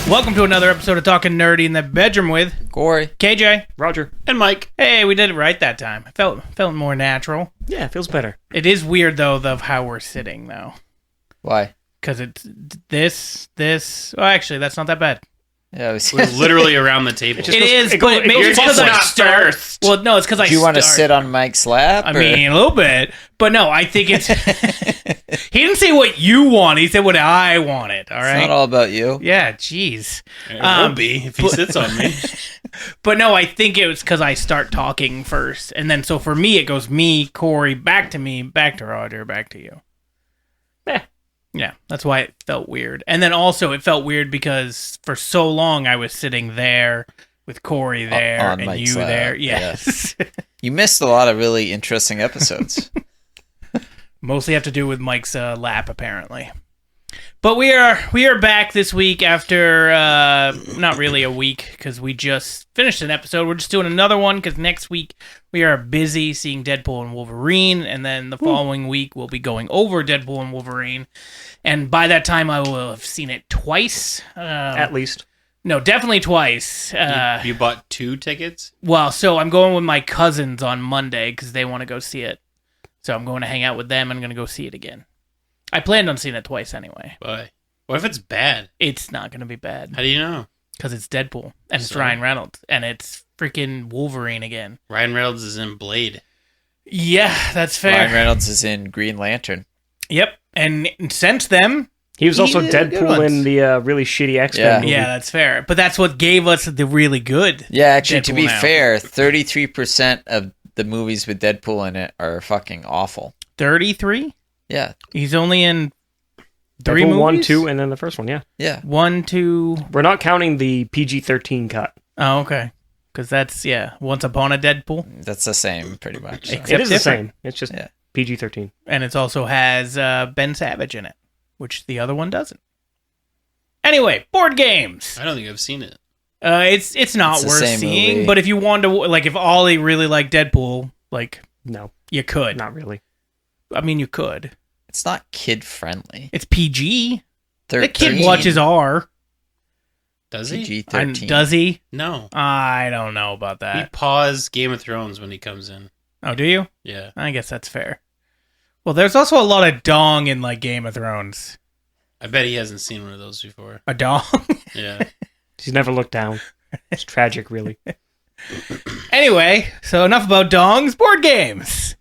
Welcome to another episode of Talking Nerdy in the Bedroom with Corey, KJ, Roger, and Mike. Hey, we did it right that time. It felt more natural. Yeah, it feels better. It is weird though of how we're sitting though. Why? Because it's this. Oh, actually, that's not that bad. Yeah, We're literally around the table. It is, but maybe you're it's because just I not start. first. Well, no, it's because I. Do you want to sit on Mike's lap? I mean, a little bit, but no, I think it's. He didn't say what you want. He said what I wanted. All right. It's not all about you. Yeah, jeez. It will be if he sits on me. But no, I think it was because I start talking first, and then so for me it goes me, Corey, back to Roger, back to you. Yeah, that's why it felt weird. And then also it felt weird because for so long I was sitting there with Corey there on and Mike's you lap, there. Yes. You missed a lot of really interesting episodes. Mostly have to do with Mike's lap, apparently. But we are back this week after not really a week because we just finished an episode. We're just doing another one because next week we are busy seeing Deadpool and Wolverine, and then the following week we'll be going over Deadpool and Wolverine. And by that time I will have seen it twice. At least. No, definitely twice. You bought 2 tickets? Well, so I'm going with my cousins on Monday because they want to go see it. So I'm going to hang out with them and I'm going to go see it again. I planned on seeing it twice anyway. Why? What if it's bad? It's not going to be bad. How do you know? Because it's Deadpool, and it's So? Ryan Reynolds, and it's freaking Wolverine again. Ryan Reynolds is in Blade. Yeah, that's fair. Ryan Reynolds is in Green Lantern. Yep, and since then... He was also He did good Deadpool ones. in the really shitty X-Men Yeah. movie. Yeah, that's fair. But that's what gave us the really good Yeah, actually, to Deadpool be now. fair, 33% of the movies with Deadpool in it are fucking awful. 33? Yeah, He's only in 3 Deadpool movies? 1, 2, and then the first one, yeah. yeah. 1, 2... We're not counting the PG-13 cut. Oh, okay. Because that's, Once Upon a Deadpool. That's the same, pretty much. So. Except It is the different. same. It's just Yeah. PG-13. And it also has Ben Savage in it, which the other one doesn't. Anyway, board games. I don't think I've seen it. It's not It's the worth same seeing, movie. but if you wanted to, like, if Ollie really liked Deadpool, like, No, you could. not really. I mean, you could. It's not kid-friendly. It's PG. 13. The kid watches R. Does he? PG-13. Does he? No. I don't know about He that. paused Game of Thrones when he comes in. Oh, do you? Yeah. I guess that's fair. Well, there's also a lot of dong in, like, Game of Thrones. I bet he hasn't seen one of those before. A dong? Yeah. He's never looked down. It's tragic, really. Anyway, so enough about dongs. Board games.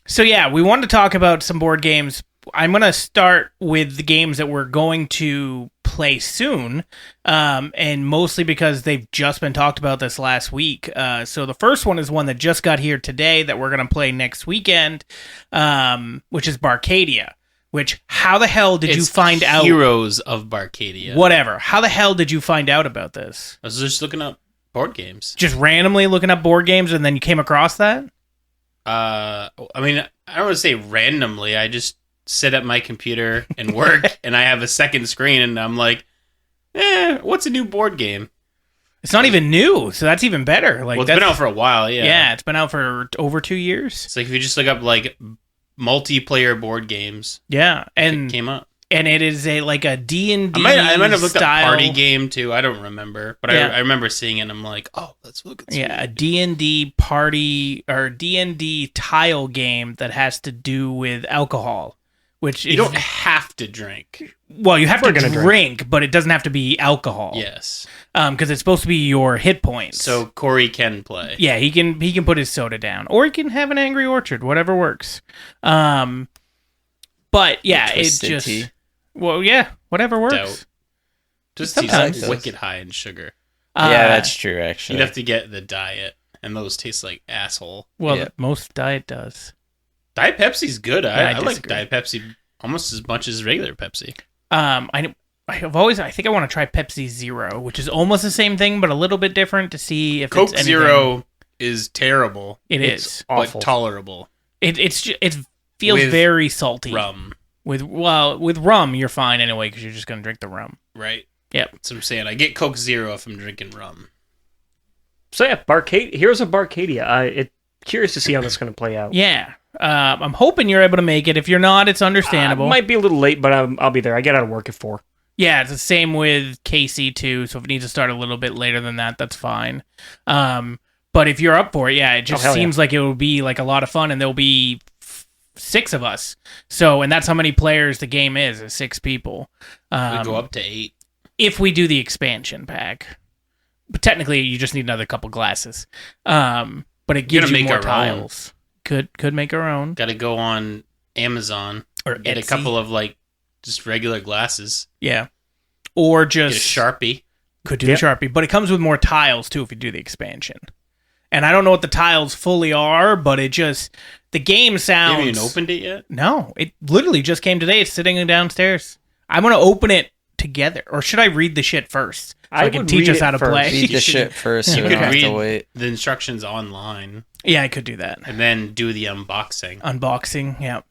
So yeah, we wanted to talk about some board games. I'm going to start with the games that we're going to play soon, and mostly because they've just been talked about this last week. So the first one is one that just got here today that we're going to play next weekend, which is Barcadia. Which, how the hell did you find out? Heroes of Barcadia. Whatever. How the hell did you find out about this? I was just looking up board games. Just randomly looking up board games and then you came across that? I mean, I don't want to say randomly. I just sit at my computer and work, and I have a second screen, and I'm like, what's a new board game? It's not even new, so that's even better. Like, Well, it's been out for a while, yeah. Yeah, it's been out for over 2 years. It's like if you just look up, like, multiplayer board games, Yeah, it and came up. it is a D&D I might have looked style. up party game, too. I don't remember. But Yeah. I remember seeing it, and I'm like, oh, let's look at this. Yeah, a D&D party or D&D tile game that has to do with alcohol, which You is, don't have to drink. well, you have We're to gonna drink, but it doesn't have to be alcohol. Yes. Because it's supposed to be your hit points. So Corey can play. Yeah, he can put his soda down, or he can have an Angry Orchard, whatever works. But yeah, it Twisted just tea. well, yeah, whatever works. Doubt. Just Sometimes. he's wicked high in sugar. Yeah, that's true, actually. You'd have to get the diet, and those taste like asshole. Well, Yeah. most diet does. Diet Pepsi's good. I I like disagree. Diet Pepsi almost as much as regular Pepsi. I think I want to try Pepsi Zero, which is almost the same thing but a little bit different to see if Coke it's anything. Zero is terrible. It It's is. Awful. but tolerable. It feels With very salty. Rum, With rum, you're fine anyway because you're just gonna drink the rum. right? Yep. That's what I'm saying. I get Coke Zero if I'm drinking rum. So yeah, Heroes of Barcadia. Curious to see how that's going to play out. Yeah. I'm hoping you're able to make it. If you're not, it's understandable. Might be a little late, but I'll be there. I get out of work at 4. Yeah, it's the same with Casey too. So if it needs to start a little bit later than that, that's fine. But if you're up for it, yeah, it just seems like it will be like a lot of fun, and there'll be 6 of us. So, and that's how many players the game is 6 people. We go up to 8 if we do the expansion pack. But technically, you just need another couple glasses. But it gives you more tiles. Could make our own. Got to go on Amazon or get Etsy. A couple of like just regular glasses. Yeah, or just get a Sharpie. Could do the Sharpie, but it comes with more tiles too if you do the expansion. And I don't know what the tiles fully are, but the game sounds... You haven't even opened it yet? No, it literally just came today. It's sitting downstairs. I'm going to open it together. Or should I read the shit first? So I can teach us how to play. Read the shit first so we don't have to wait. The instructions online. Yeah, I could do that. And then do the unboxing. Unboxing, yeah.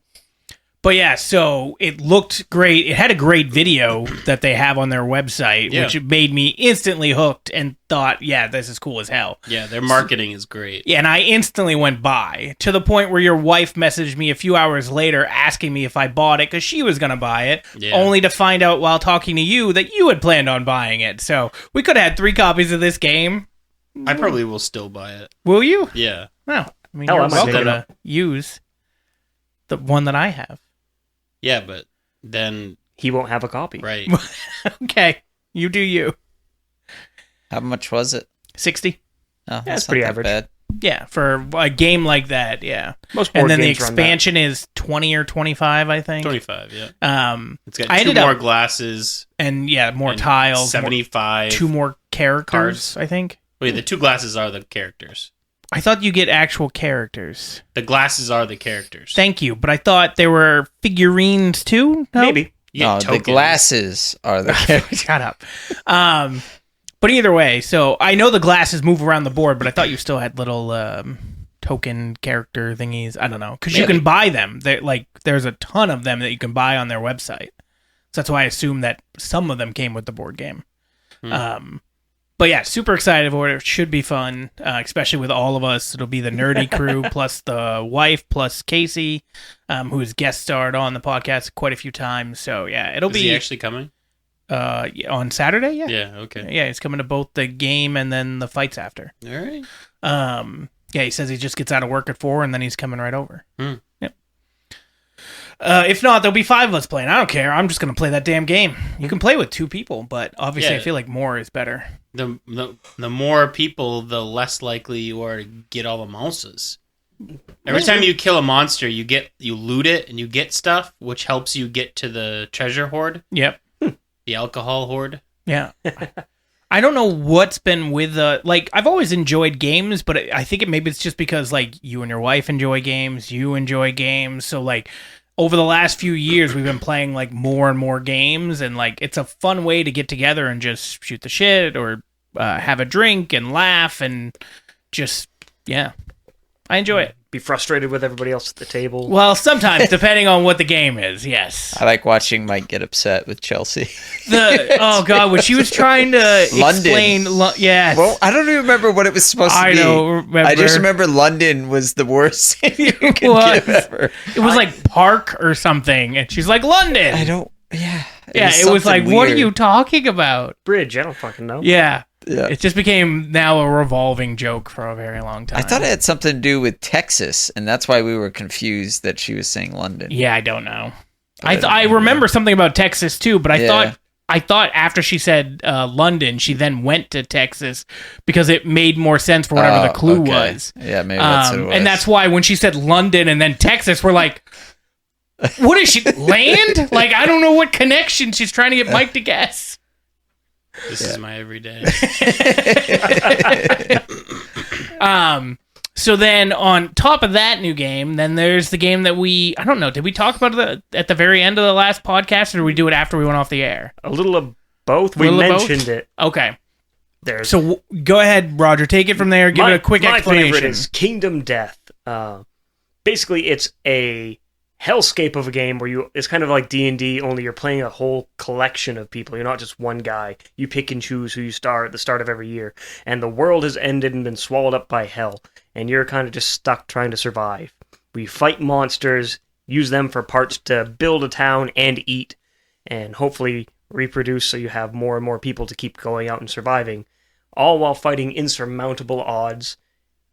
But yeah, so it looked great. It had a great video that they have on their website, which made me instantly hooked and thought, yeah, this is cool as hell. Yeah, their marketing is great. Yeah, and I instantly went by to the point where your wife messaged me a few hours later asking me if I bought it because she was going to buy it, only to find out while talking to you that you had planned on buying it. So we could have had 3 copies of this game. I probably will still buy it. Will you? Yeah. Well, I mean, you're welcome to use the one that I have. Yeah, but then... He won't have a copy. Right. Okay. You do you. How much was it? 60. Oh, that's pretty average. Bad. Yeah, for a game like that, yeah. Most board and then the games expansion is 20 or 25, I think. 25, yeah. It's got 2 more glasses. And more tiles. 75. 2 more characters, cards. I think. Wait, the 2 glasses are the characters. I thought you get actual characters. The glasses are the characters. Thank you, but I thought there were figurines too? No? Maybe. No, the glasses are the characters. Shut up. But either way, so I know the glasses move around the board, but I thought you still had little token character thingies. I don't know. Because you can buy them. There's a ton of them that you can buy on their website. So that's why I assume that some of them came with the board game. But yeah, super excited for it. It should be fun, especially with all of us. It'll be the nerdy crew plus the wife plus Casey, who has guest starred on the podcast quite a few times. So yeah, it'll be... Is he actually coming? On Saturday, yeah. Yeah, okay. Yeah, he's coming to both the game and then the fights after. All right. Yeah, he says he just gets out of work at 4 and then he's coming right over. Yep. If not, there'll be 5 of us playing. I don't care. I'm just going to play that damn game. You can play with 2 people, but obviously I feel like more is better. The more people, the less likely you are to get all the mouses. Every time you kill a monster, you loot it and you get stuff, which helps you get to the treasure hoard. Yep. The alcohol hoard. Yeah. I don't know what's been with I've always enjoyed games, but I think maybe it's just because you and your wife enjoy games, you enjoy games, so over the last few years, we've been playing more and more games, and it's a fun way to get together and just shoot the shit or have a drink and laugh and just I enjoy it. Be frustrated with everybody else at the table. Well, sometimes depending on what the game is. Yes, I like watching Mike get upset with Chelsea. Oh god, when she was trying to explain, yes. Well, I don't even remember what it was supposed to be. I just remember London was the worst thing you could give ever. It was Park or something, and she's like London. I don't. Yeah. It was like, what are you talking about? Bridge. I don't fucking know. Yeah. It just became now a revolving joke for a very long time. I thought it had something to do with Texas, and that's why we were confused that she was saying London. Yeah, I don't know. I remember something about Texas too, but I thought after she said London, she then went to Texas because it made more sense for whatever the clue was. Yeah, maybe that's what it was. And that's why when she said London and then Texas, we're like, what is she, land? I don't know what connection she's trying to get Mike to guess. This is my everyday. So then on top of that new game, then there's the game that I don't know, did we talk about it at the very end of the last podcast, or did we do it after we went off the air? A little of both. We mentioned it. Okay. So go ahead, Roger. Take it from there. Give it a quick explanation. My favorite is Kingdom Death. Basically, it's a hellscape of a game where it's kind of like D&D, only you're playing a whole collection of people. You're not just one guy. You pick and choose who you start at the start of every year. And the world has ended and been swallowed up by hell. And you're kind of just stuck trying to survive. We fight monsters, use them for parts to build a town and eat, and hopefully reproduce so you have more and more people to keep going out and surviving, all while fighting insurmountable odds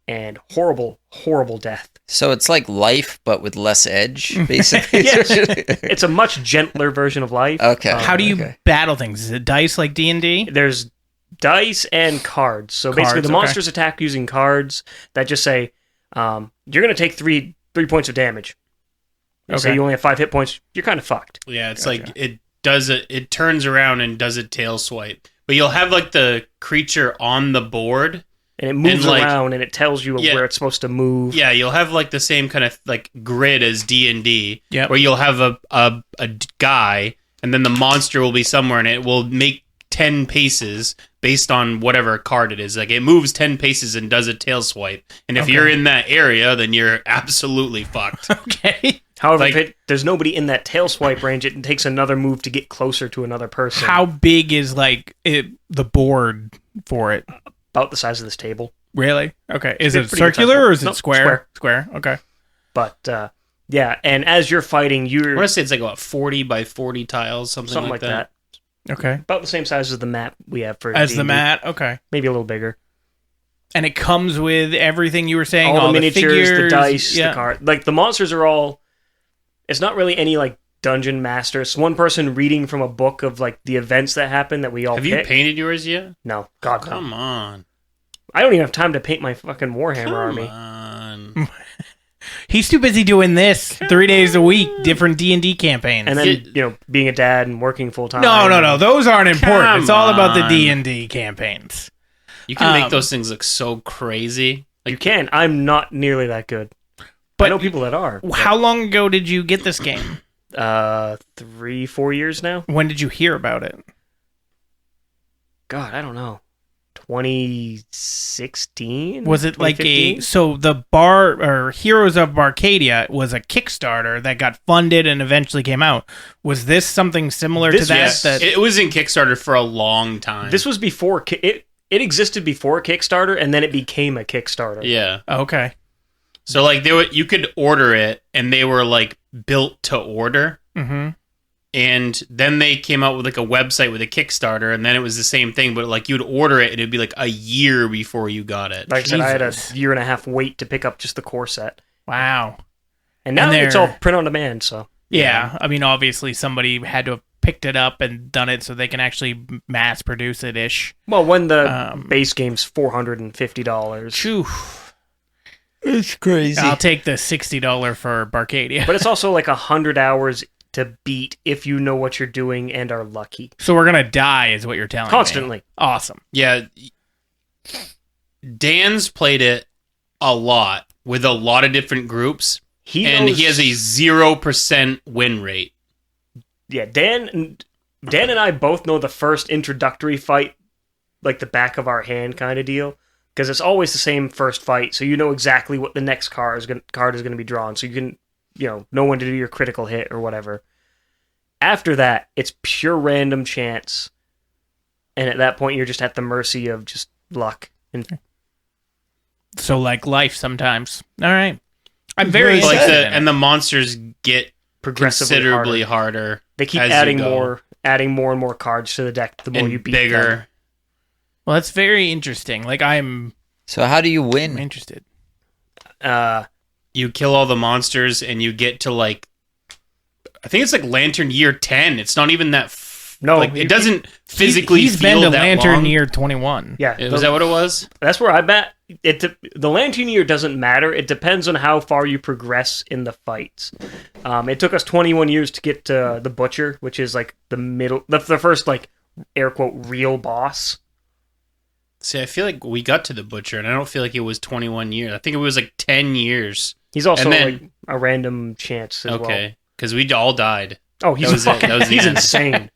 and horrible, horrible death. So it's like Life, but with less edge, basically. Yes. It's a much gentler version of Life. Okay. How do you battle things? Is it dice like D&D? There's dice and cards. So basically the monsters attack using cards that just say, you're going to take three points of damage. Say you only have 5 hit points, you're kind of fucked. Yeah, it's like it turns around and does a tail swipe. But you'll have like the creature on the board. And it moves around and it tells you where it's supposed to move. Yeah, you'll have like the same kind of like grid as D&D, where you'll have a guy, and then the monster will be somewhere, and it will make 10 paces based on whatever card it is. Like it moves 10 paces and does a tail swipe. And if you're in that area, then you're absolutely fucked. Okay. However, if there's nobody in that tail swipe range, it takes another move to get closer to another person. How big is like the board for it? About the size of this table. Really? Okay. Is it circular or is it square? Square. Okay. But yeah, and as you're fighting, I want to say it's like about 40 by 40 tiles, something like that. Okay. About the same size as the map we have for as D&D. the mat. Okay. Maybe a little bigger. And it comes with everything you were saying. All the miniatures, figures, the dice, the card. Like the monsters are all. It's not really any like dungeon master. It's one person reading from a book of like the events that happen that we all Have you painted yours yet? No. God, no. Come on. I don't even have time to paint my fucking Warhammer army. On. He's too busy doing this 3 days a week, different D&D campaigns. And then, being a dad and working full time. No. Those aren't important. It's all about the D&D campaigns. You can make those things look so crazy. Like, you can. I'm not nearly that good. But I know people that are. How long ago did you get this game? 3-4 years now. When did you hear about it? God, I don't know. 2016? Was it like so the Heroes of Barcadia was a Kickstarter that got funded and eventually came out. Was this something similar to that? Yes. It was in Kickstarter for a long time. This was before it existed before Kickstarter, and then it became a Kickstarter. Yeah. Okay. So like you could order it, and they were like built to order. Mm-hmm. And then they came out with like a website with a Kickstarter, and then it was the same thing, but like you'd order it, and it'd be like a year before you got it. Like I said, I had a year and a half wait to pick up just the core set. Wow. And now it's all print on demand, so. Yeah, I mean, obviously somebody had to have picked it up and done it so they can actually mass produce it-ish. Well, when the base game's $450. Phew. It's crazy. I'll take the $60 for Barcadia. But it's also like 100 hours to beat if you know what you're doing and are lucky. So we're gonna die, is what you're telling me. Constantly. Awesome. Yeah. Dan's played it a lot with a lot of different groups, he has a 0% win rate. Yeah, Dan and I both know the first introductory fight like the back of our hand kind of deal, because it's always the same first fight, so you know exactly what the next card is going to be drawn, so you can know when to do your critical hit or whatever. After that, it's pure random chance. And at that point, you're just at the mercy of just luck. So like life sometimes. All right. I'm very excited. And the monsters get considerably harder. They keep adding more and more cards to the deck the more you beat bigger. them. Well, that's very interesting. Like So how do you win? I'm interested. You kill all the monsters, and you get to like, I think it's like Lantern Year 10. It's not even that. It doesn't physically he's feel been to that Lantern long. Year 21. Yeah, Was that what it was? That's where I bet it. The Lantern Year doesn't matter. It depends on how far you progress in the fights. It took us 21 years to get to the Butcher, which is like the first like air quote real boss. See, I feel like we got to the Butcher, and I don't feel like it was 21 years. I think it was like 10 years. He's also like a random chance as well. Okay, because we all died. Oh, he's insane.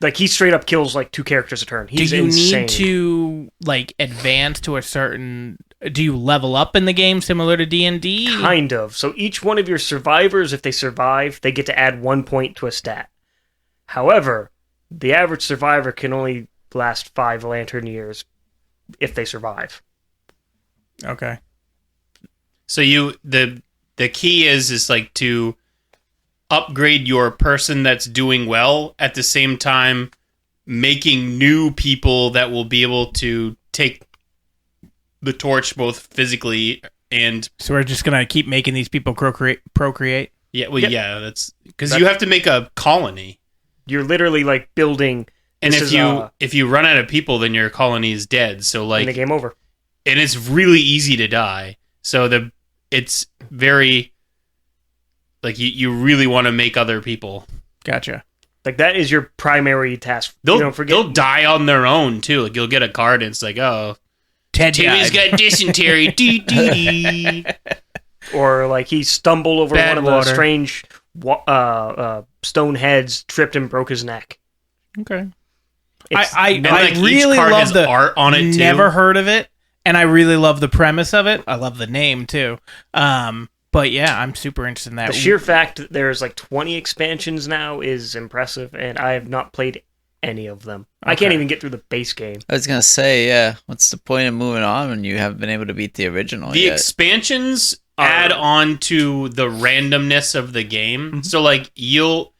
Like, he straight up kills like 2 characters a turn. He's insane. Do you need to like advance to a certain? Do you level up in the game similar to D&D? Kind of. So each one of your survivors, if they survive, they get to add 1 point to a stat. However, the average survivor can only last 5 Lantern Years if they survive. Okay. So the key is like to upgrade your person that's doing well at the same time making new people that will be able to take the torch both physically and... So we're just going to keep making these people procreate? Yeah, well, yeah, that's... Because you have to make a colony. You're literally, like, building... And if you run out of people, then your colony is dead. So, like... And the game over. And it's really easy to die. So it's very... Like, you really want to make other people. Gotcha. Like, that is your primary task. They'll die on their own, too. Like, you'll get a card, and it's like, oh... Timmy's got dysentery. Dee. Or, like, he stumbled over Bad one water. of the strange stone heads, tripped and broke his neck. Okay. And, I really love the art on it, too. Never heard of it, and I really love the premise of it. I love the name, too. But yeah, I'm super interested in that. The sheer fact that there's like 20 expansions now is impressive, and I have not played any of them. Okay. I can't even get through the base game. I was going to say, yeah, what's the point of moving on when you haven't been able to beat the original The expansions add on to the randomness of the game. Mm-hmm. So like you'll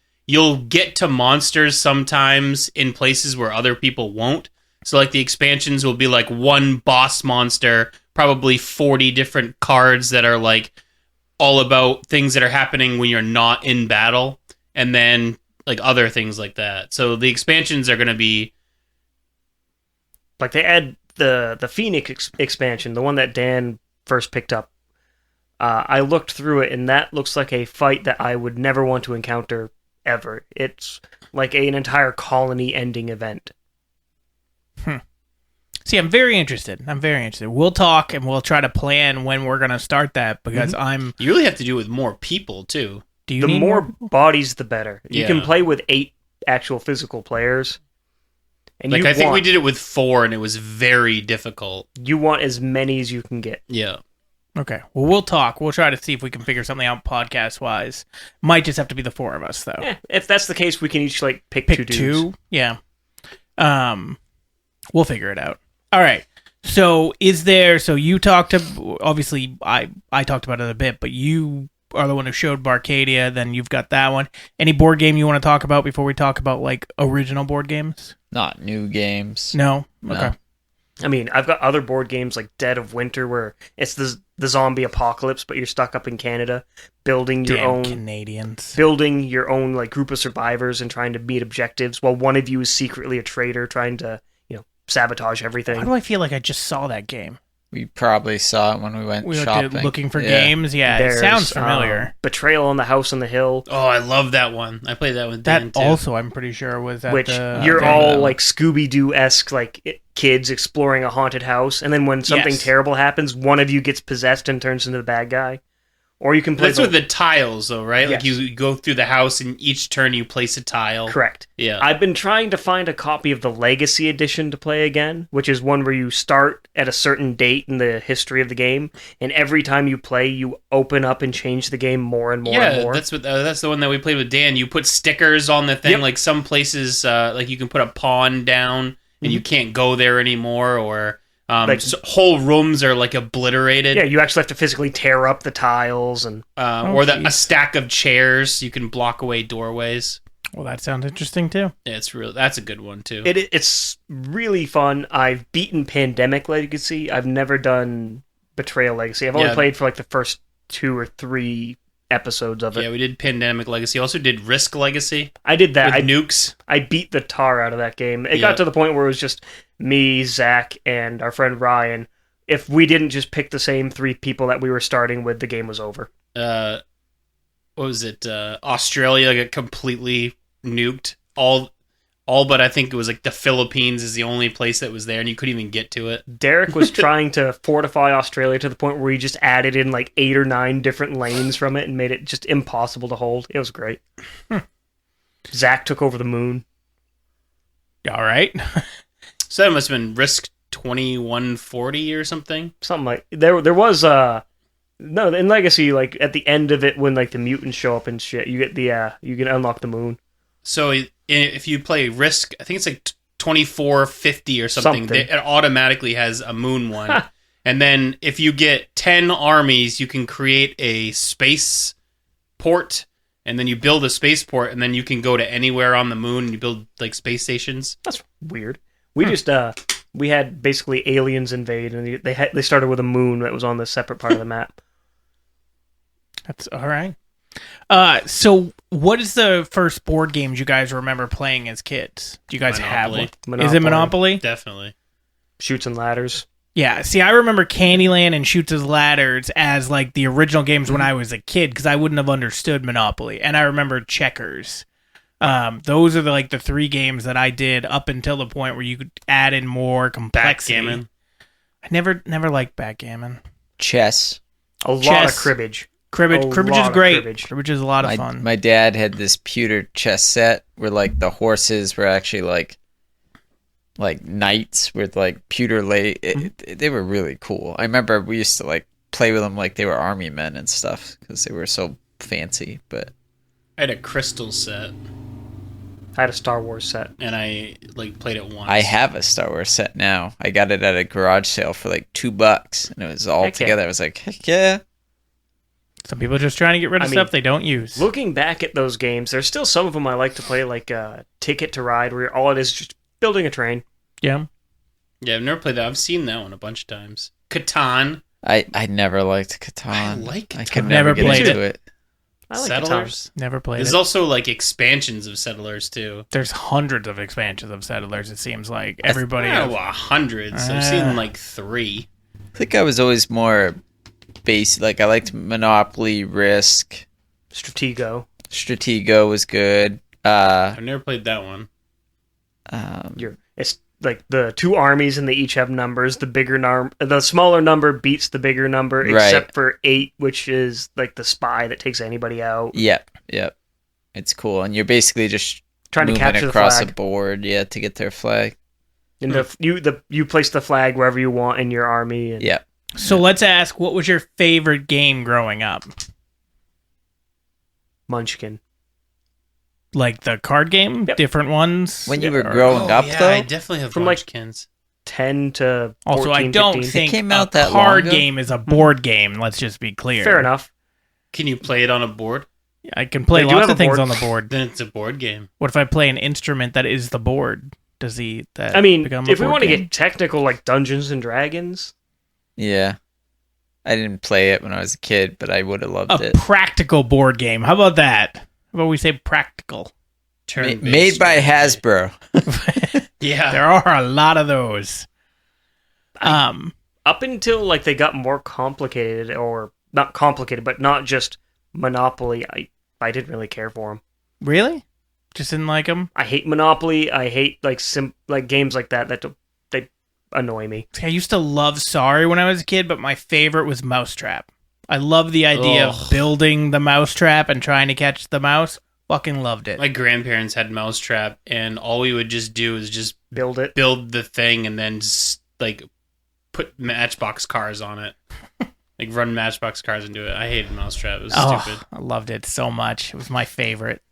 get to monsters sometimes in places where other people won't. So like the expansions will be like one boss monster, probably 40 different cards that are like all about things that are happening when you're not in battle, and then like other things like that. So the expansions are going to be like they add the Phoenix expansion, the one that Dan first picked up. I looked through it, and that looks like a fight that I would never want to encounter ever. It's like an entire colony ending event. See, I'm very interested. We'll talk, and we'll try to plan when we're going to start that, because You really have to do it with more people, too. The more bodies, the better. You can play with 8 actual physical players. And like, I think we did it with 4, and it was very difficult. You want as many as you can get. Yeah. Okay. Well, we'll talk. We'll try to see if we can figure something out podcast-wise. Might just have to be the 4 of us, though. Yeah, if that's the case, we can each like pick 2 dudes. 2? Yeah. We'll figure it out. All right. So you talked to, obviously I talked about it a bit, but you are the one who showed Barcadia, then you've got that one. Any board game you want to talk about before we talk about like original board games? Not new games. No? Okay. I mean, I've got other board games like Dead of Winter where it's the zombie apocalypse, but you're stuck up in Canada building your own Canadians. Building your own like group of survivors and trying to meet objectives while one of you is secretly a traitor trying to, sabotage everything. Why do I feel like I just saw that game? We probably saw it when we went shopping. Looking for games. Yeah, it sounds familiar. Betrayal on the House on the Hill. Oh, I love that one. I played that with Dan, too. Also, I'm pretty sure was at you're all like Scooby-Doo-esque like kids exploring a haunted house, and then when something terrible happens, one of you gets possessed and turns into the bad guy. Or you can play... That's with the tiles, though, right? Yes. Like, you go through the house, and each turn you place a tile. Correct. Yeah. I've been trying to find a copy of the Legacy Edition to play again, which is one where you start at a certain date in the history of the game, and every time you play, you open up and change the game more and more and more. That's the one that we played with Dan. You put stickers on the thing, like some places, like you can put a pawn down, and you can't go there anymore, or... so whole rooms are like obliterated. Yeah, you actually have to physically tear up the tiles and a stack of chairs. You can block away doorways. Well, that sounds interesting too. Yeah, that's a good one too. It's really fun. I've beaten Pandemic Legacy. I've never done Betrayal Legacy. I've only played for like the first 2 or 3 episodes of it. Yeah, we did Pandemic Legacy. Also did Risk Legacy. I did that. With nukes. I beat the tar out of that game. It got to the point where it was just me, Zach, and our friend Ryan. If we didn't just pick the same 3 people that we were starting with, the game was over. What was it? Australia got completely nuked. All but I think it was like the Philippines is the only place that was there, and you couldn't even get to it. Derek was trying to fortify Australia to the point where he just added in like 8 or 9 different lanes from it and made it just impossible to hold. It was great. Zach took over the moon. All right. So that must have been Risk 2140 or something. Something like there was no, in Legacy, like at the end of it when like the mutants show up and shit, you get you can unlock the moon. So if you play Risk, I think it's like 2450 or something. It automatically has a moon one. And then if you get 10 armies, you can create a space port and then you build a spaceport, and then you can go to anywhere on the moon, and you build like space stations. That's weird. We just we had basically aliens invade, and they started with a moon that was on the separate part of the map. That's all right. So what is the first board games you guys remember playing as kids? Do you guys have one? Monopoly. Is it Monopoly? Definitely. Chutes and Ladders. Yeah. See, I remember Candyland and Chutes and Ladders as like the original games when I was a kid because I wouldn't have understood Monopoly, and I remember Checkers. Those are the three games that I did up until the point where you could add in more complexity. Backgammon. I never liked backgammon. Chess. A lot of cribbage. Cribbage is great. Cribbage is a lot of fun. My dad had this pewter chess set where the horses were actually like knights with pewter they were really cool. I remember we used to play with them like they were army men and stuff because they were so fancy. But I had a crystal set. I had a Star Wars set. And I played it once. I have a Star Wars set now. I got it at a garage sale for $2 and it was all together. I was like, heck yeah. Some people are just trying to get rid of stuff they don't use. Looking back at those games, there's still some of them I like to play, like Ticket to Ride, where all it is just building a train. Yeah. Yeah, I've never played that. I've seen that one a bunch of times. Catan. I never liked Catan. I like Catan. I could never get into it. I like Settlers. Never played There's it. also expansions of Settlers too. There's hundreds of expansions of Settlers. It seems like everybody. Hundreds. I've seen 3. I think I was always more basic. I liked Monopoly, Risk, Stratego. Stratego was good. I've never played that one. It's like the two armies and they each have numbers. The smaller number beats the bigger number, except for 8, which is the spy that takes anybody out. Yep. It's cool, and you're basically just trying to capture across the flag. a board, to get their flag. And you place the flag wherever you want in your army. And So let's ask, what was your favorite game growing up? Munchkin. Like the card game? Yep. Different ones? When you were growing up, though? I definitely have From Munchkins. 10 to 14, Also, I don't 15. think came out a that card long ago? game is a board game. Let's just be clear. Fair enough. Can you play it on a board? I can play They do lots have of a things board. on the board. Then it's a board game. What if I play an instrument that is the board? Does that I mean, become a if we board want to game? get technical, like Dungeons and Dragons. Yeah. I didn't play it when I was a kid, but I would have loved a it. practical board game. How about that? How about we say practical? Made by Hasbro. Yeah. There are a lot of those. Up until they got more complicated, or not complicated, but not just Monopoly, I didn't really care for them. Really? Just didn't like them? I hate Monopoly. I hate games like that they annoy me. I used to love Sorry when I was a kid, but my favorite was Mousetrap. I love the idea of building the mousetrap and trying to catch the mouse. Fucking loved it. My grandparents had Mousetrap, and all we would just do is just Build the thing, and then just put Matchbox cars on it. Run Matchbox cars into it. I hated Mousetrap. It was stupid. I loved it so much. It was my favorite.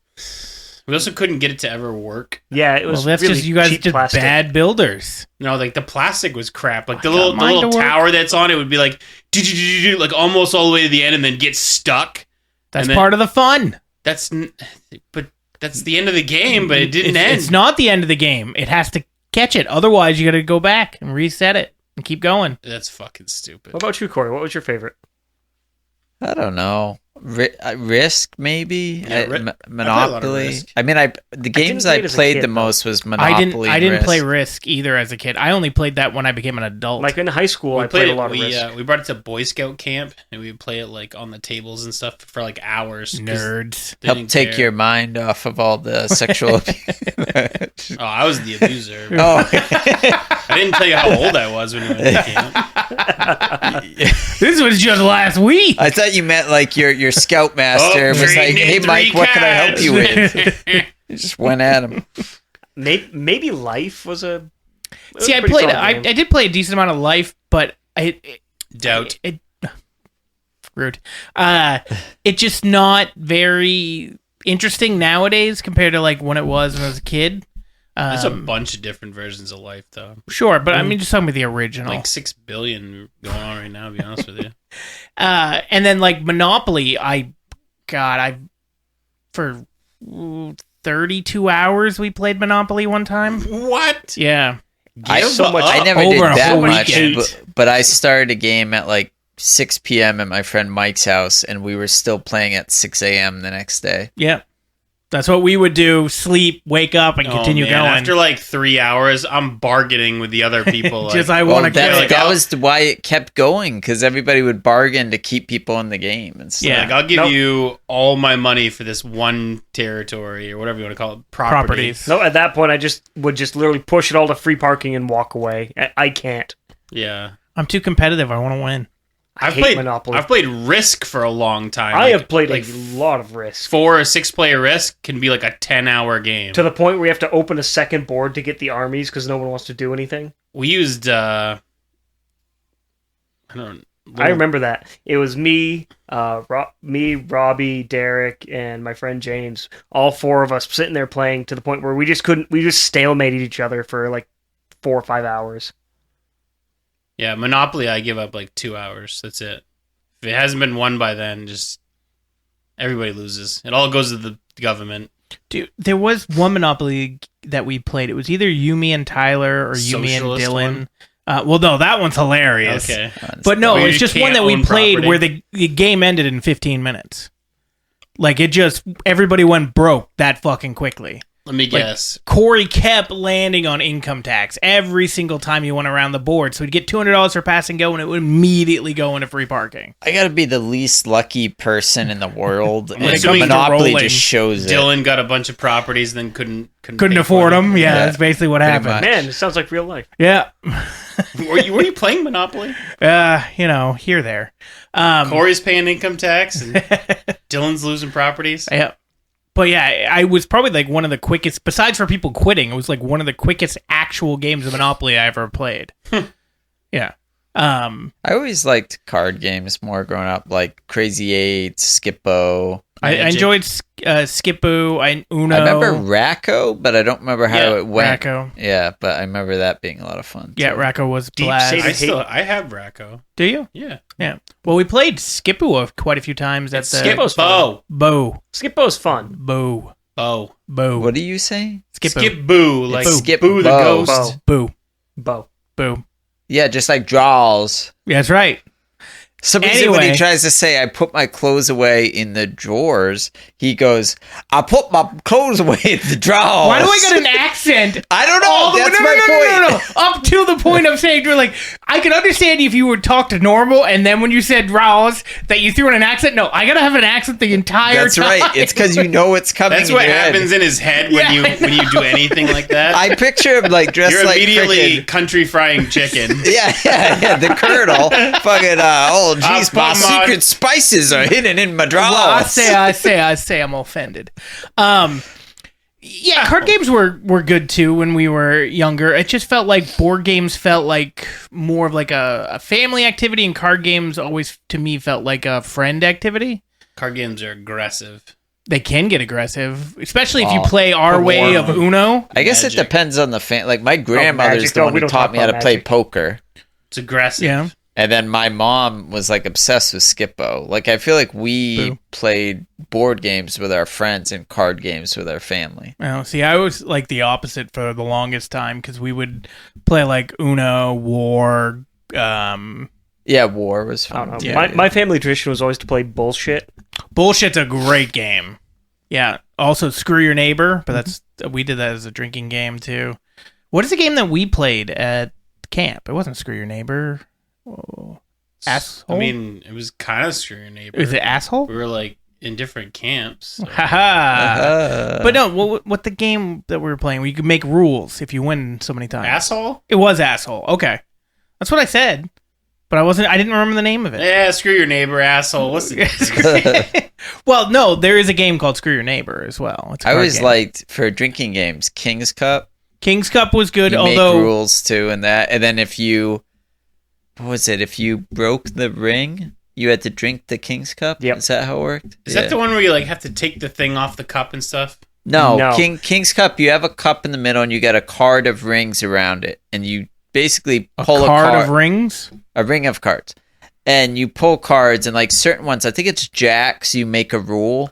We also couldn't get it to ever work. Yeah, it was. Well, that's really just you guys cheap just plastic. bad builders. No, the plastic was crap. The got little mine to work. tower that's on it would be almost all the way to the end, and then get stuck. That's part of the fun. That's the end of the game, but it didn't end. It's not the end of the game. It has to catch it. Otherwise, you got to go back and reset it and keep going. That's fucking stupid. What about you, Corey? What was your favorite? I don't know. Risk, maybe? Yeah, Monopoly. I The games play I it as a played kid, the most was Monopoly. I didn't Risk. play Risk either as a kid. I only played that when I became an adult. In high school, I played a lot of Risk. We brought it to Boy Scout camp, and we would play it on the tables and stuff for hours. Nerds. Help take your mind off of all the sexual abuse. Oh, I was the abuser. Oh. I didn't tell you how old I was when we went to camp. This was just last week. I thought you meant your scoutmaster was like, "Hey, Mike, what can I help you with?" You just went at him. Maybe Life was a. See, I did play a decent amount of Life, but Doubt. Rude. It's just not very interesting nowadays compared to when it was when I was a kid. There's a bunch of different versions of Life, though. Sure, but I mean, just talking about the original. 6 billion going on right now, to be honest with you. And then Monopoly, for 32 hours we played Monopoly one time. What? Yeah. I I never Over did a that whole much, weekend. but I started a game at like 6 p.m. at my friend Mike's house, and we were still playing at 6 a.m. the next day. Yeah. That's what we would do. Sleep, wake up, and continue man. going. After like 3 hours, I'm bargaining with the other people. Just like, I want to that was why it kept going, because everybody would bargain to keep people in the game and stuff. Yeah. like, I'll give you all my money for this one territory or whatever you want to call it. properties. No, at that point, I would just literally push it all to free parking and walk away. I can't. Yeah. I'm too competitive. I want to win. I hate Monopoly. I've played Risk for a long time. I have played like a lot of Risk. 4 or 6 player Risk can be like a 10-hour game. To the point where you have to open a second board to get the armies because no one wants to do anything. We used I remember that. It was me, Robbie, Derek, and my friend James. All 4 of us sitting there playing to the point where we just stalemated each other for like 4 or 5 hours. Yeah, Monopoly, I give up like 2 hours. That's it. If it hasn't been won by then, just everybody loses. It all goes to the government. Dude, there was one Monopoly that we played. It was either you, me, and Tyler, or you, me, and Socialist Dylan. one? Well, no, that one's hilarious. Okay. But no, Where it's you just one can't that we own played property. where the game ended in 15 minutes. Like, everybody went broke that fucking quickly. Let me guess. Corey kept landing on income tax every single time he went around the board. So he'd get $200 for pass and go, and it would immediately go into free parking. I gotta be the least lucky person in the world. When it comes to Monopoly rolling, just shows it. Dylan got a bunch of properties, then couldn't Couldn't pay afford for them. Yeah, Yeah, that's basically what pretty happened. much. Man, it sounds like real life. Yeah. Were you playing Monopoly? Here, there. Corey's paying income tax, and Dylan's losing properties. Yeah. But yeah, I was probably like one of the quickest, besides for people quitting, it was like one of the quickest actual games of Monopoly I ever played. Yeah. I always liked card games more growing up, like Crazy 8, Skippo. I enjoyed Skippo, Uno. I remember Racco, but I don't remember how it went. Racco. Yeah, but I remember that being a lot of fun. Yeah, too. Racco was Deep blast. Satan- I have Racco. Do you? Yeah. Yeah. Well, we played Skippo quite a few times at the... Skippo's fun. Bo. Skippo's fun. Bo. Bo. Bo. What are you saying? Skippo. Skip Boo. Like Skip Boo the Bo. ghost. Boo. Bo. Boo. Yeah, just like draws. Yeah, that's right. Somebody said when Anyway. he tries to say, I put my clothes away in the drawers, he goes, I put my clothes away in the drawers. Why do I got an accent? I don't know. All the way- That's no, my no, point. no. Up to the point of saying, you're like, I can understand if you would talk to normal, and then when you said Rouse, that you threw in an accent. No, I gotta have an accent the entire That's time. right. It's because you know it's coming. That's in what your head. happens in his head when you do anything like that. I picture him like dressed You're like immediately frickin'. country frying chicken. Yeah, the colonel. Fucking, oh, geez, put my my- secret spices are hidden in my drawers. Well, I say I'm offended. Yeah, card games were good too when we were younger. It just felt like board games felt like more of like a family activity, and card games always to me felt like a friend activity. Card games are aggressive. They can get aggressive, especially if you Oh, play our way of Uno. I guess Magic. it depends on the fan. Like, my grandmother's Magic, the though. one We who don't taught talk me how to about play Magic. poker. It's aggressive. Yeah. And then my mom was like obsessed with Skippo. Like, I feel like we Boo. played board games with our friends and card games with our family. Oh, see, I was like the opposite for the longest time because we would play like Uno, War. Yeah, War was I fun. don't know. Yeah. My family tradition was always to play bullshit. Bullshit's a great game. Yeah. Also, Screw Your Neighbor, but we did that as a drinking game too. What is the game that we played at camp? It wasn't Screw Your Neighbor. Oh. Asshole? I mean, it was kind of Screw Your Neighbor. Is it Asshole? We were like in different camps. So. Haha. But no, what the game that we were playing where you could make rules if you win so many times? Asshole? It was Asshole. Okay. That's what I said. But I didn't remember the name of it. Yeah, screw your neighbor, asshole. What's the Well, no, there is a game called Screw Your Neighbor as well. It's a I card always game. liked, for drinking games, King's Cup. King's Cup was good, You although make rules too and that. And then if you broke the ring, you had to drink the King's Cup? Yep. Is that how it worked? Is that the one where you like have to take the thing off the cup and stuff? No, No. King's Cup, you have a cup in the middle and you got a card of rings around it. And you basically a pull card of rings. a ring of cards. And you pull cards, and like certain ones, I think it's jacks, you make a rule.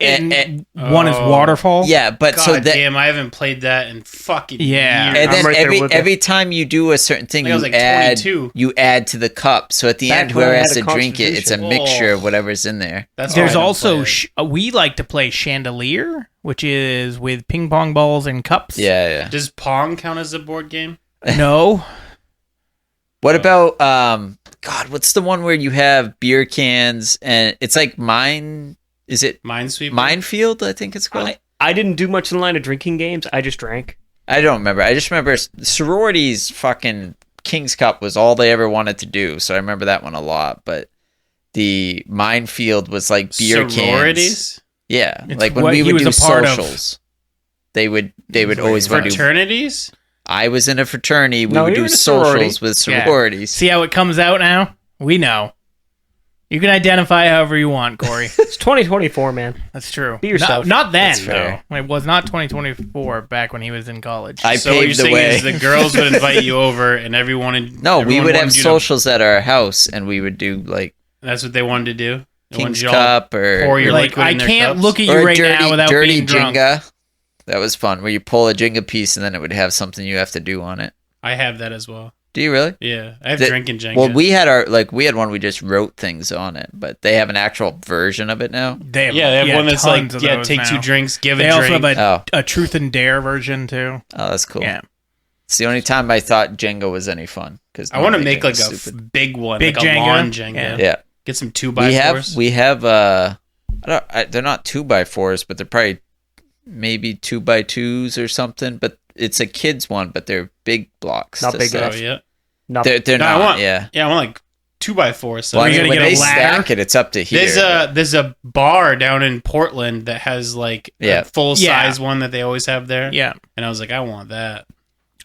And one is Oh. waterfall. Yeah, but God so that damn, I haven't played that in fucking Yeah. years. and I'm then right there with every you. time you do a certain thing, I think I was you like add 22. you add to the cup. So at the Back end, when I whoever had has a to drink it, it's a constitution. mixture Oh. of whatever's in there. That's There's why I don't also play it. we like to play Chandelier, which is with ping pong balls and cups. Yeah. Does Pong count as a board game? No. What about God? What's the one where you have beer cans and it's like mine? Is it Minesweeper? Minefield? I think it's called. I didn't do much in the line of drinking games. I just drank. I don't remember. I just remember sororities. Fucking King's Cup was all they ever wanted to do. So I remember that one a lot. But the Minefield was like beer cans. Sororities? Yeah, It's like when what we he would was do a part of. socials, they would always want to do. Fraternities? I was in a fraternity. We No, would you were do in a sorority. socials with Yeah. sororities. See how it comes out now? We know. You can identify however you want, Corey. It's 2024, man. That's true. Be yourself. Not then, That's fair. though. It was not 2024 back when he was in college. I So what you're paved the saying way. is the girls would invite you over and everyone No, we would have wanted you to- socials at our house, and we would do like That's what they wanted to do? They wanted King's you all Cup pour or your like, liquid I in their can't cups? look at you or right dirty, now without dirty being drunk. Jenga. That was fun. Where you pull a Jenga piece and then it would have something you have to do on it. I have that as well. Do you really? Yeah, I have The- drinking Jenga. Well, we had one we just wrote things on it, but they have an actual version of it now. They have, they have one that's like, tons of yeah, those take now. 2 drinks, give They a also drink. have Oh, a Truth and Dare version, too. oh, that's cool. Yeah. It's the only time I thought Jenga was any fun because I want to make like a big one, Big like a Jenga? lawn Jenga. Yeah. yeah. Get some 2x4s. We have they're not 2x4s, but they're probably maybe 2x2s or something. But it's a kids one, but they're big blocks. Not to big set. enough. Oh, yeah. Not They're No, not. I want, Yeah. I want like 2x4s. So Well, I Are you mean, gonna when get a they ladder? stack it, it's up to here. there's a bar down in Portland that has like Yeah. a full Yeah. size one that they always have there. Yeah. And I was like, I want that.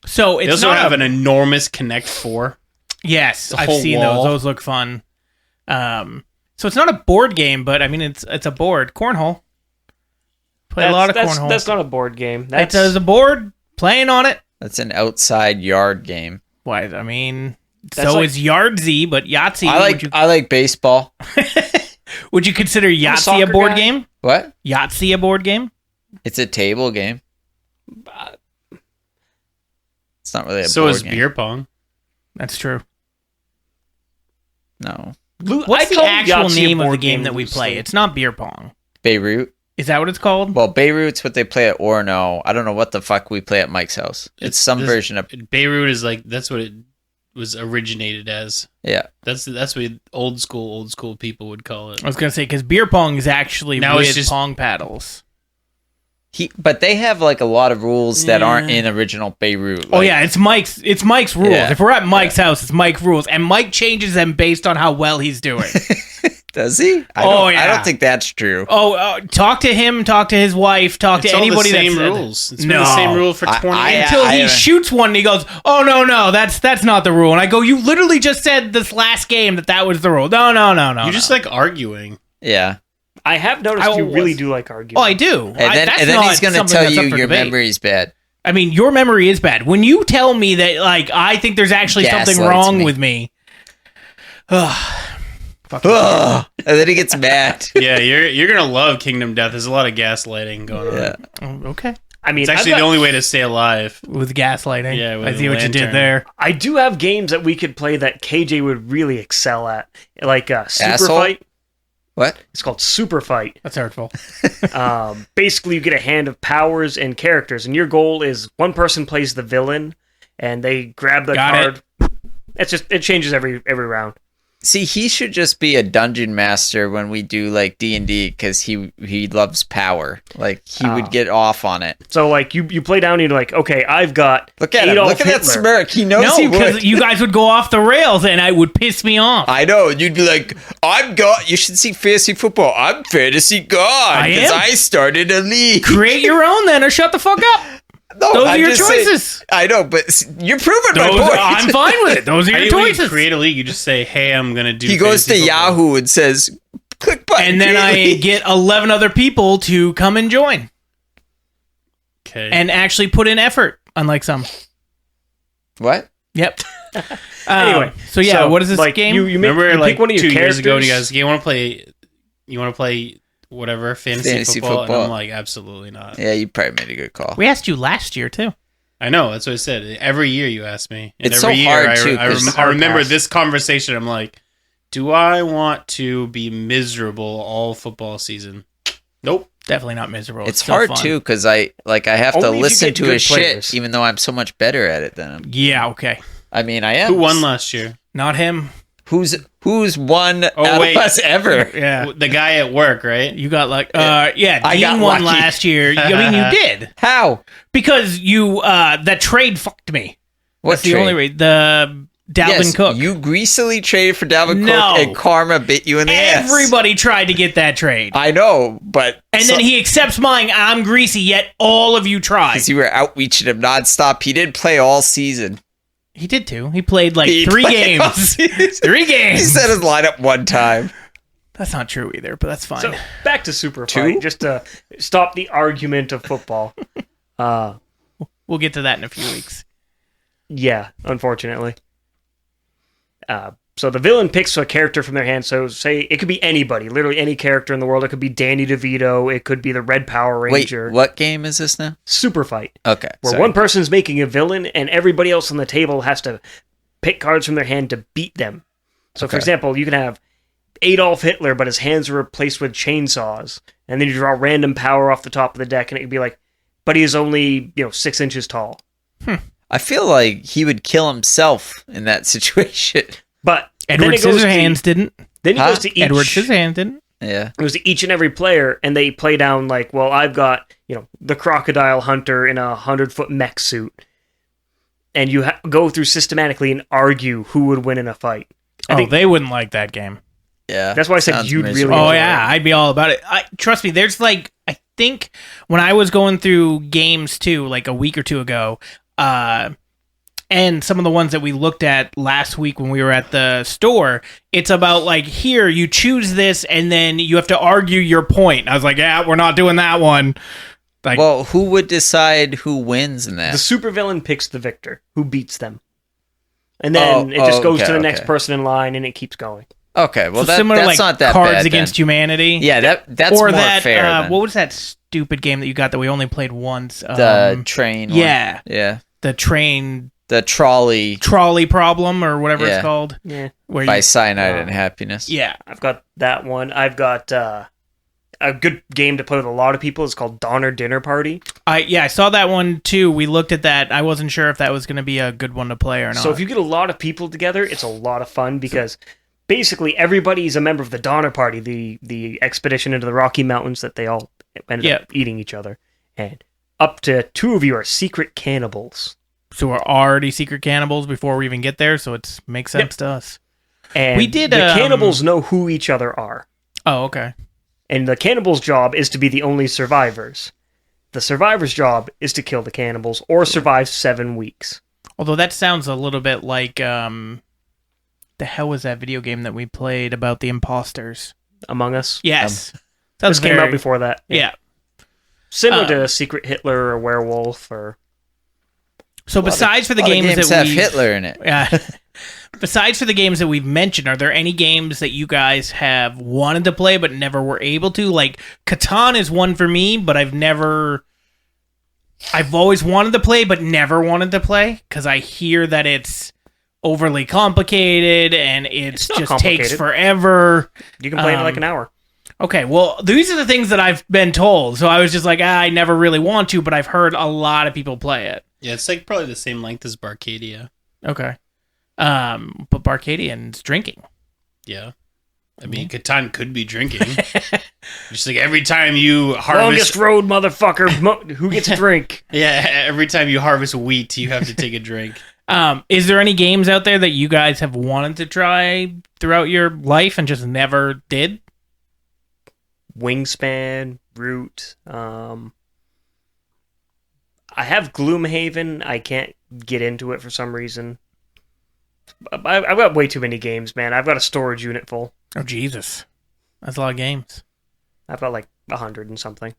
So They it's also not have a, an enormous Connect 4. Yes, the I've whole seen wall. those. Those look fun. So it's not a board game, but I mean it's a board. Cornhole. Play a lot of cornhole. That's not a board game. It's a board, playing on it. That's an outside yard game. Why? I mean, That's so like- is Yardsy, but Yahtzee. I like baseball. would you consider Yahtzee a soccer board guy. game? What? Yahtzee a board game? It's a table game. It's not really a So board is game. beer pong. That's true. No. What's the actual name of the board game that we loosely. play? It's not beer pong. Beirut. Is that what it's called? Well, Beirut's what they play at Orono. I don't know what the fuck we play at Mike's house. It's some this- version of Beirut is like, that's what it was originated as. yeah. That's what old school people would call it. I was gonna say because beer pong is actually Now it's with just- pong paddles. But they have like a lot of rules that aren't Yeah. in original Beirut. Oh Like, yeah, it's Mike's rules. Yeah. If we're at Mike's house, it's Mike rules, and Mike changes them based on how well he's doing. Does he? I Oh, don't, yeah. I don't think that's true. Talk to him, talk to his wife, talk It's to all anybody the same that's rules. It's been No. the same rule for I- 20 I- years. until he shoots one and he goes, "Oh no, that's not the rule." And I go, "You literally just said this last game that was the rule." No. You just like arguing. Yeah. I have noticed I you really was- do like arguing. Oh, I do. And then, that's and then not he's going to something tell that's you up for your debate. memory's bad. I mean, your memory is bad. When you tell me that, like, I think there's actually something Gaslights wrong me. with me. Ugh. And then he gets mad. Yeah, you're gonna love Kingdom Death. There's a lot of gaslighting going on. Yeah. Oh, okay. I mean, It's actually the only way to stay alive. With gaslighting. Yeah, with I see a what you did lantern. there. I do have games that we could play that KJ would really excel at, like Super Asshole? Fight. What? It's called Super Fight. That's hurtful. Basically, you get a hand of powers and characters, and your goal is one person plays the villain, and they grab the Got card. It changes every round. See, he should just be a dungeon master when we do like D&D because he loves power. Like he would get off on it. So like you play down, and you're like, okay, I've got Look at him. Adolf Look at that Hitler. smirk. He knows No, he because would. you guys would go off the rails and it would piss me off. I know. You'd be like, you should see fantasy football. I'm fantasy god I because am? I started a league. Create your own then or shut the fuck up. No, Those are I'm your just saying- choices. I know, but you're proving my Those, point. I'm fine with it. Those are How do your you when you choices. create a league? You just say, "Hey, I'm gonna do." He goes to fantasy football." Yahoo and says, click button. And then create I league." get 11 other people to come and join Okay. and actually put in effort, unlike some. What? Yep. Anyway, so yeah, what is this like, game? You, make, remember, you like pick one of your 2 years ago, and characters. you guys, you want to play whatever fantasy, Fantasy football, and football. I'm like, absolutely not. Yeah, you probably made a good call. We asked you last year too. I know, that's what I said. Every year you ask me, and It's every so year hard, too, 'cause I remember pass. this conversation. I'm like, do I want to be miserable all football season? Nope. Definitely not miserable. It's still hard fun. too because I have Only to if you listen get to good his players. shit, even though I'm so much better at it than him. Yeah. Okay. I mean, I am. Who won last year? Not him. Who's won Oh, out wait. of us ever? Yeah. The guy at work, right? You got like. Yeah. I Dean got won lucky. last year. I mean, you did How? because you. That trade fucked me. What's That's the only way. The Dalvin Yes, Cook. you greasily traded for Dalvin No. Cook, and karma bit you in the ass. Everybody tried to get that trade. I know, but And then he accepts mine. I'm greasy, yet all of you tried. because you were outreaching him nonstop. He didn't play all season. He did too. He played like He 3 played all games. season. 3 He games. set his lineup one time. That's not true either, but that's fine. So back to Super Two? Fight, just to stop the argument of football. We'll get to that in a few weeks. Yeah, unfortunately. So the villain picks a character from their hand. So say it could be anybody, literally any character in the world. It could be Danny DeVito. It could be the Red Power Ranger. Wait, what game is this now? Super Fight, Okay, where sorry. one person's making a villain and everybody else on the table has to pick cards from their hand to beat them. So, for Okay. example, you can have Adolf Hitler, but his hands are replaced with chainsaws, and then you draw random power off the top of the deck, and it could be like, but he's only 6 inches tall. I feel like he would kill himself in that situation. But Edward then it goes Scissorhands didn't. Then it Huh? goes to each. Edward Scissorhands didn't. Yeah. It goes to each and every player, and they play down like, well, I've got the crocodile hunter in a 100-foot mech suit, and you go through systematically and argue who would win in a fight. I think They wouldn't like that game. Yeah. That's why I said Sounds you'd miserable. really Oh enjoy yeah, it. I'd be all about it. Trust me, there's like I think when I was going through games too, like a week or two ago, and some of the ones that we looked at last week when we were at the store, it's about like here you choose this and then you have to argue your point. I was like, yeah, we're not doing that one. Like, Well, who would decide who wins in that? The supervillain picks the victor, who beats them. And then it just goes okay, to the next okay. person in line, and it keeps going. Okay, well so similar that's like not that Cards bad. Against then. Humanity. Yeah, that's or more that fair. then. what was that stupid game that you got that we only played once? The train. one. yeah, Yeah. the train The trolley trolley problem or whatever Yeah. it's called. Yeah, Where by you, cyanide and happiness. yeah, I've got that one. I've got a good game to play with a lot of people. It's called Donner Dinner Party. I saw that one too. We looked at that. I wasn't sure if that was going to be a good one to play or not. So if you get a lot of people together, it's a lot of fun because basically everybody's a member of the Donner Party, the expedition into the Rocky Mountains that they all ended up eating each other. And up to 2 of you are secret cannibals. So we're already secret cannibals before we even get there, so it makes sense to us. And We did, the cannibals know who each other are. Oh, okay. And the cannibals' job is to be the only survivors. The survivors' job is to kill the cannibals or survive 7 weeks. Although that sounds a little bit like the hell was that video game that we played about the imposters? Among Us. Yes. This came out very- before that. Yeah. Similar to Secret Hitler or Werewolf or... So besides for the A lot of games, games that have we Hitler in it. Yeah. Besides for the games that we've mentioned, are there any games that you guys have wanted to play but never were able to? Like Catan is one for me, but I've always wanted to play but never wanted to play because I hear that it's overly complicated and It's not just complicated. takes forever. You can play it in like an hour. Okay, well, these are the things that I've been told. So I was just like, I never really want to, but I've heard a lot of people play it. Yeah, it's like probably the same length as Barcadia. Okay. But Barcadian's drinking. Yeah. I mean, Catan could be drinking. Just like every time you harvest... Longest road, motherfucker. Who gets a drink? Yeah, every time you harvest wheat, you have to take a drink. Is there any games out there that you guys have wanted to try throughout your life and just never did? Wingspan, Root. I have Gloomhaven. I can't get into it for some reason. I've got way too many games, man. I've got a storage unit full. Oh, Jesus. That's a lot of games. I've got like 100 and something.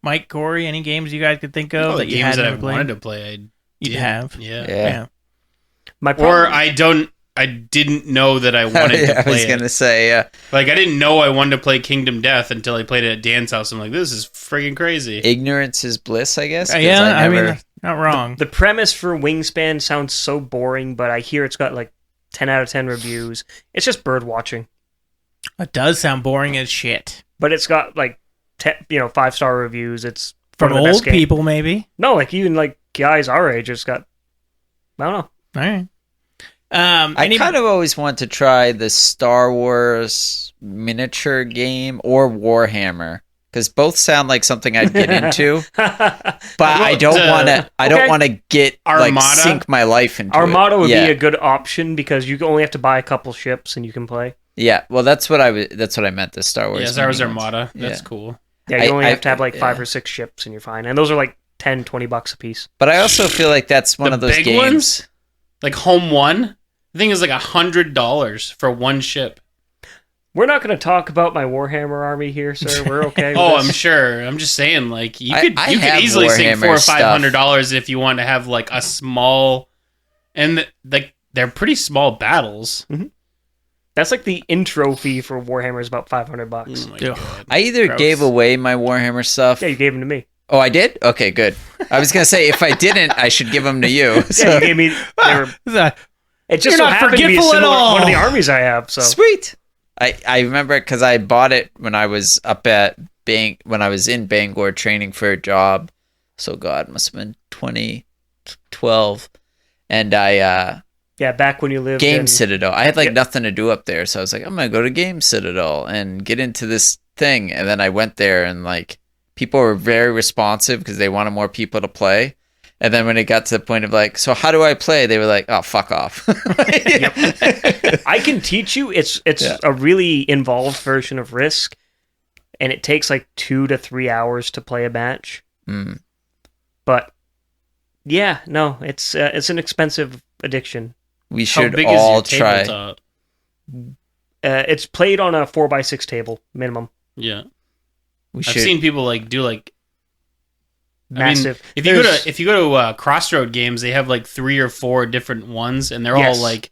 Mike, Corey, any games you guys could think of Oh, that you games had that never I've played? wanted to play, I You'd did. have. Yeah. Yeah. My Or problem, I I didn't know that I wanted to I play was going it. to say, Like, I didn't know I wanted to play Kingdom Death until I played it at Dan's house. I'm like, this is friggin' crazy. ignorance is bliss, I guess. 'cause Yeah, I never- mean, not wrong. The premise for Wingspan sounds so boring, but I hear it's got like 10 out of 10 reviews. It's just bird watching, It does sound boring as shit. but it's got like 5-star reviews. It's From one of the best old games. people, maybe. No, like even like guys our age, it's got, I don't know. All right. I kind of always want to try the Star Wars miniature game or Warhammer because both sound like something I'd get into, but I don't want to. I don't okay. want to get like Armada? sink my life into Armada it. would Yeah. be a good option because you only have to buy a couple ships and you can play. Yeah, well, that's what That's what I meant. The Star Wars. Yeah, Star Wars mini ones. Armada. That's Yeah. cool. Yeah, you only I- have to have like 5 yeah. or 6 ships and you're fine. And those are like $10-20 a piece. But I also feel like that's one the of those big games. ones, like Home One, the thing is like $100 for one ship. We're not going to talk about my Warhammer army here, sir. We're okay. Oh, with I'm this. sure. I'm just saying, like you I could have easily sink Warhammer $400 or $500 if you want to have like a small, and like they're pretty small battles. That's like the intro fee for Warhammer is about $500. Oh my Ugh. God. I either Gross. gave away my Warhammer stuff. Yeah, you gave them to me. Oh, I did? Okay, good. I was gonna say if I didn't, I should give them to you. Yeah, So you gave me. They were, it just You're so not happened to be a forgetful at similar all. one of the armies I have. So sweet. I remember because I bought it when I was up at when I was in Bangor training for a job. So God, must have been 2012, and I yeah, back when you lived Game in Citadel. I had like Yep. nothing to do up there, so I was like, I'm gonna go to Game Citadel and get into this thing. And then I went there, and like people were very responsive because they wanted more people to play. And then when it got to the point of like, so how do I play? They were like, oh, fuck off. I can teach you. It's Yeah. a really involved version of Risk, and it takes like 2 to 3 hours to play a match. Mm. But yeah, no, it's an expensive addiction. We How should big all is your try. tabletop? It's played on a 4x6 table minimum. Yeah, We I've should. seen people like do like. Massive. If you go to Crossroad Games, they have like 3 or 4 different ones, and they're Yes. all like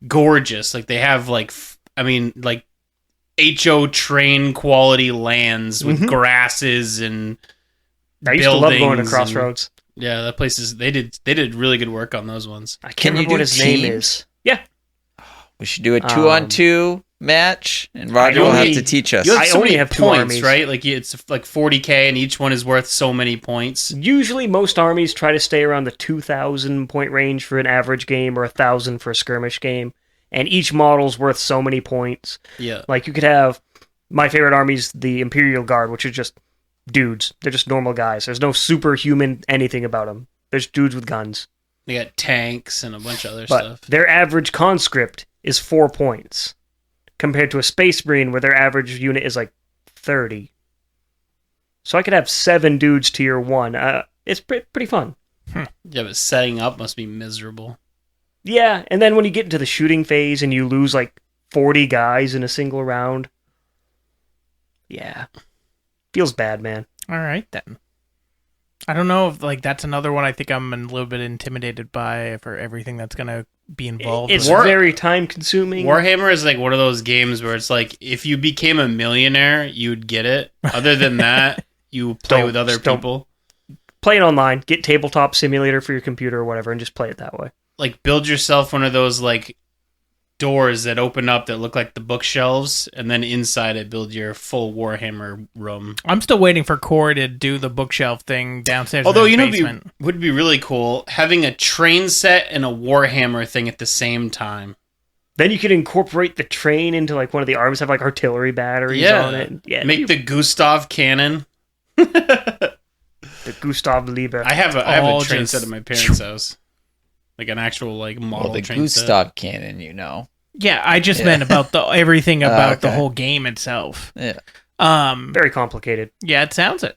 gorgeous. Like they have like like HO train quality lands with Mhm. grasses and I used to love going to buildings and- Crossroads. yeah, that place is they did really good work on those ones. I Can can't you remember do what his name teams? is. Yeah, We should do a 2-on-2 match, and Roger I will have only- to teach us. You have I so only many have 2 points, armies. right? Like it's like 40K, and each one is worth so many points. usually most armies try to stay around the 2,000 point range for an average game or 1,000 for a skirmish game, and each model's worth so many points. Yeah, Like you could have my favorite army's the Imperial Guard, which is just dudes. They're just normal guys. There's no superhuman anything about them. There's dudes with guns. they got tanks and a bunch of other But stuff. their average conscript is 4 points, compared to a Space Marine where their average unit is like 30. So I could have 7 dudes tier 1. It's pretty fun. Yeah, but setting up must be miserable. Yeah, and then when you get into the shooting phase and you lose like 40 guys in a single round, yeah, feels bad, man. All right then. I don't know if like that's another one I think I'm a little bit intimidated by for everything that's gonna be involved. It's with it. very time consuming. Warhammer is like one of those games where it's like if you became a millionaire, you'd get it. Other than that, you play Don't- with other just don't. people. Play it online. Get Tabletop Simulator for your computer or whatever, and just play it that way. Like build yourself one of those like doors that open up that look like the bookshelves, and then inside it build your full Warhammer room. I'm still waiting for Corey to do the bookshelf thing downstairs. Although in his you know basement. would be really cool having a train set and a Warhammer thing at the same time. Then you could incorporate the train into like one of the arms, have like artillery batteries Yeah. on it. Yeah, Make the Gustav cannon. the Gustav Lieber. I have a All train just- set at my parents' house. Like an actual like model Well, the train set. Gustav cannon, you know. Yeah, I just Yeah. meant about the everything about the okay. whole game itself. Yeah. Very complicated. Yeah, it sounds it.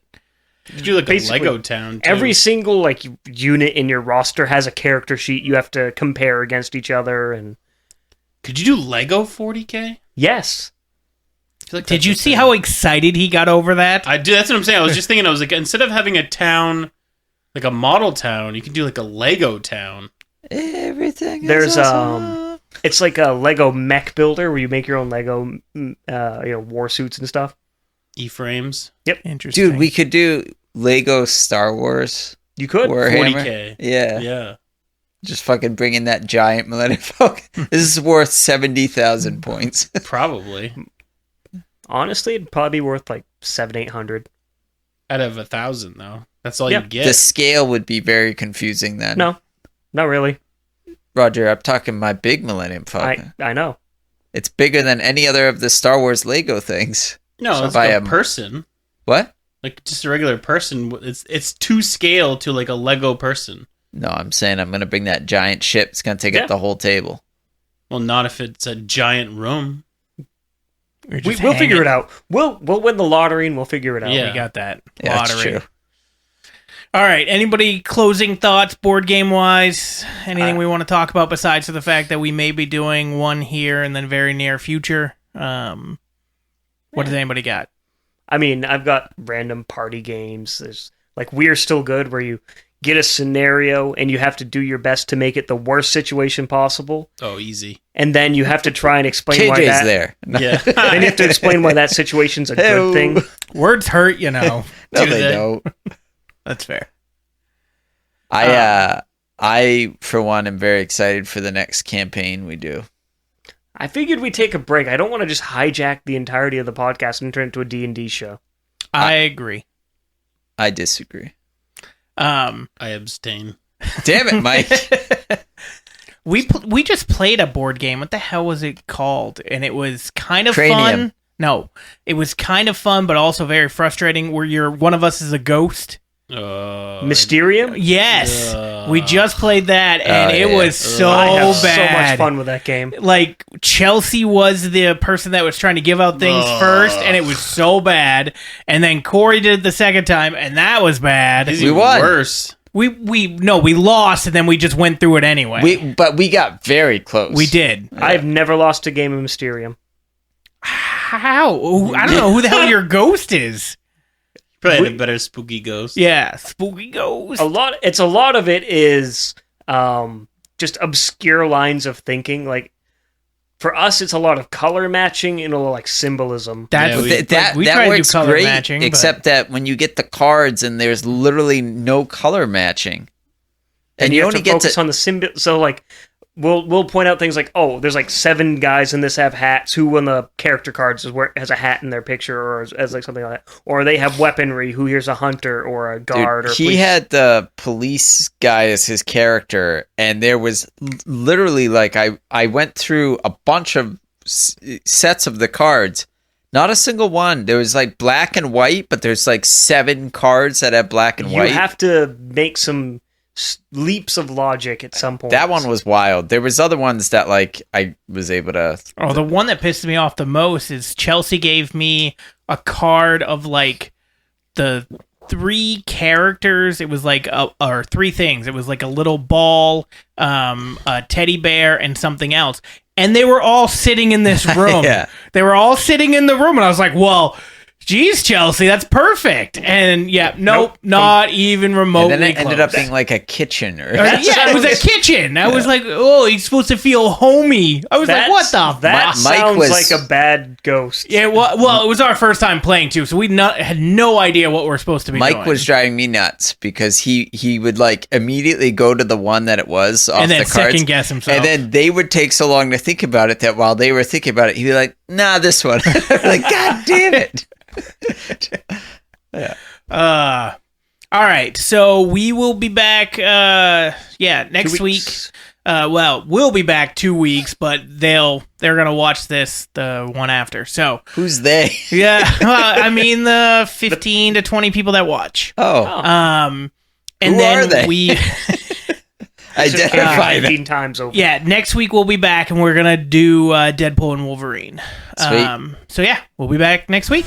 You could do like Basically, a Lego town. Too. Every single like unit in your roster has a character sheet you have to compare against each other, and Could you do Lego 40K? yes, I feel like Did that's you a see thing. how excited he got over that? I do? That's what I'm saying. I was just thinking. I was like, instead of having a town, like a model town, you can do like a Lego town. Everything There's, is awesome. It's like a Lego mech builder where you make your own Lego, war suits and stuff. E-frames. Interesting. Dude, we could do Lego Star Wars. You could. Warhammer. 40K. Yeah. Yeah. Just fucking bring in that giant Millennium Falcon. This is worth 70,000 points. Probably. Honestly, it'd probably be worth like 700-800. Out of 1,000, though. That's all Yeah. you get. The scale would be very confusing then. No, not really. Roger, I'm talking my big Millennium Falcon. I know. It's bigger than any other of the Star Wars Lego things. No, it's by like a a- person. What? Like just a regular person. It's to scale to like a Lego person. No, I'm saying I'm going to bring that giant ship. It's going to take Yeah. up the whole table. Well, not if it's a giant room. We'll figure it out. We'll win the lottery and we'll figure it out. Yeah. We got that. Yeah, that's Lottery. true. All right. Anybody closing thoughts, board game wise? Anything we want to talk about besides the fact that we may be doing one here in the very near future? What does anybody got? I mean, I've got random party games. There's like We're Still Good, where you get a scenario and you have to do your best to make it the worst situation possible, Oh, easy. and then you have to try and explain why KJ's that. there. Yeah. Then you have to explain why that situation's a Hello. good thing. Words hurt, you know. No, Do they they? don't. That's fair. I, for one, am very excited for the next campaign we do. I figured we'd take a break. I don't want to just hijack the entirety of the podcast and turn it into a D&D show. I agree. I disagree. Um, I abstain. Damn it, Mike. we just played a board game. What the hell was it called? And it was kind of Cranium. fun. No, it was kind of fun, but also very frustrating. Where one of us is a ghost. Mysterium? Yes, we just played that, and it yeah. was so I have bad. so much fun with that game. Like Chelsea was the person that was trying to give out things first, and it was so bad. And then Corey did it the second time, and that was bad. It's We even won. worse. We lost, and then we just went through it anyway. But we got very close. We did. I've never lost a game of Mysterium. How? I don't know who the hell your ghost is. Probably had a better spooky ghost. Yeah, spooky ghost. A lot of it is just obscure lines of thinking. Like for us, it's a lot of color matching and a lot like symbolism. That's Yeah, we- That we try to do works color great, matching, but- except that when you get the cards and there's literally no color matching. And you have only to get focus to... on the symbol. So like we'll point out things like, oh, there's like 7 guys in this have hats. Who on the character cards has a hat in their picture, or as like something like that, or they have weaponry. Who here's a hunter or a guard Dude, or he police. had the police guy as his character, and there was literally like I went through a bunch of sets of the cards. Not a single one. There was like black and white, but there's like 7 cards that have black and You white. have to make some leaps of logic at some point. That one was wild. There was other ones that like I was able to. Oh, the one that pisses me off the most is Chelsea gave me a card of like the 3 characters. It was like or 3 things. It was like a little ball, a teddy bear, and something else. And they were all sitting in this room. Yeah. They were all sitting in the room, and I was like, well, geez, Chelsea, that's perfect. And yeah, nope, not even remotely And then it ended up close. being like a kitchen or. Yeah, it was a kitchen. I was like, oh, he's supposed to feel homey. I was like, what the That fuck? Mike sounds was- like a bad ghost. Yeah, well, it was our first time playing too, so we had no idea what we're supposed to be doing. Mike was driving me nuts because he would like immediately go to the one that it was off and then the cards, second guess himself. and then they would take so long to think about it that while they were thinking about it, he'd be like, "Nah, this one." Like, God damn it! All right, so we will be back. Next 2 week. weeks. We'll be back 2 weeks, but they're gonna watch this the one after. So Who's they? yeah, I mean the 15 to 20 people that watch. Oh, And Who then are they? we. identify them. 15 times over. Yeah, next week we'll be back and we're gonna do Deadpool and Wolverine. Sweet. So yeah, we'll be back next week.